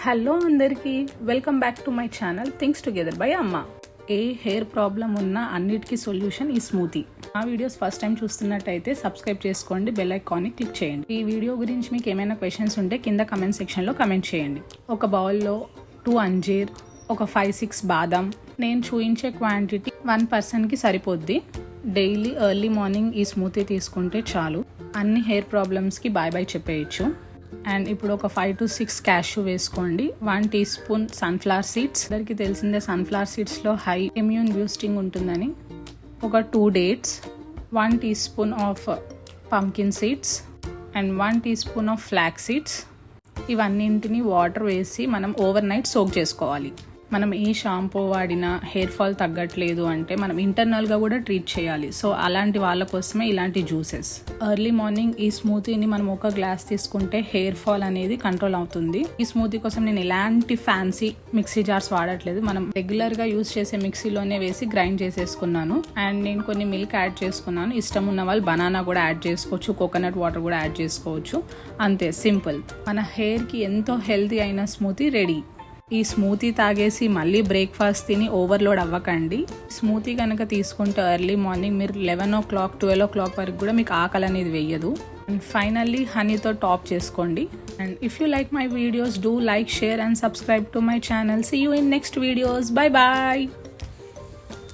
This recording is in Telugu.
హలో అందరికీ welcome back to my channel things together by అమ్మ. ఏ హెయిర్ ప్రాబ్లం ఉన్నా అన్నిటికీ సొల్యూషన్ ఈ స్మూతీ. ఆ వీడియోస్ ఫస్ట్ టైం చూస్తున్నట్టయితే సబ్స్క్రైబ్ చేసుకోండి, బెల్ ఐకాన్ని క్లిక్ చేయండి. ఈ వీడియో గురించి మీకు ఏమైనా క్వశ్చన్స్ ఉంటే కింద కమెంట్ సెక్షన్లో కమెంట్ చేయండి. ఒక బౌల్లో 2 అంజీర్, ఒక 5-6 బాదం. నేను చూయించే క్వాంటిటీ 1 పర్సన్కి సరిపోద్ది. డైలీ ఎర్లీ మార్నింగ్ ఈ స్మూతీ తీసుకుంటే చాలు, అన్ని హెయిర్ ప్రాబ్లమ్స్కి బాయ్ బాయ్ చెప్పేయచ్చు. అండ్ ఇప్పుడు ఒక 5 to 6 క్యాష్యూ వేసుకోండి. 1 టీ స్పూన్ సన్ఫ్లవర్ సీడ్స్, అందరికి తెలిసిందే సన్ఫ్లవర్ సీడ్స్లో హై ఇమ్యూన్ బూస్టింగ్ ఉంటుందని. ఒక 2 dates, 1 teaspoon of pumpkin seeds and 1 teaspoon of flax seeds. ఇవన్నింటిని వాటర్ వేసి మనం ఓవర్ నైట్ సోక్ చేసుకోవాలి. మనం ఈ షాంపూ వాడినా హెయిర్ ఫాల్ తగ్గట్లేదు అంటే మనం ఇంటర్నల్గా కూడా ట్రీట్ చేయాలి. సో అలాంటి వాళ్ళ కోసమే ఇలాంటి జ్యూసెస్. ఎర్లీ మార్నింగ్ ఈ స్మూతీని మనం ఒక గ్లాస్ తీసుకుంటే హెయిర్ ఫాల్ అనేది కంట్రోల్ అవుతుంది. ఈ స్మూతీ కోసం నేను ఎలాంటి ఫ్యాన్సీ మిక్సీ జార్స్ వాడట్లేదు. మనం రెగ్యులర్గా యూజ్ చేసే మిక్సీలోనే వేసి గ్రైండ్ చేసేసుకున్నాను. అండ్ నేను కొన్ని మిల్క్ యాడ్ చేసుకున్నాను. ఇష్టం ఉన్న వాళ్ళు బనానా కూడా యాడ్ చేసుకోవచ్చు, కోకోనట్ వాటర్ కూడా యాడ్ చేసుకోవచ్చు. అంతే, సింపుల్. మన హెయిర్కి ఎంతో హెల్తీ అయిన స్మూతీ రెడీ. ఈ స్మూతీ తాగేసి మళ్ళీ బ్రేక్ఫాస్ట్ తిని ఓవర్లోడ్ అవ్వకండి. స్మూతీ కనుక తీసుకుంటే ఎర్లీ మార్నింగ్ మీరు 11 o'clock 12 o'clock వరకు కూడా మీకు ఆకలి అనేది వేయదు. అండ్ ఫైనల్లీ హనీతో టాప్ చేసుకోండి. And if you like my videos, do like, share and subscribe to my channel. See you in next videos. Bye bye.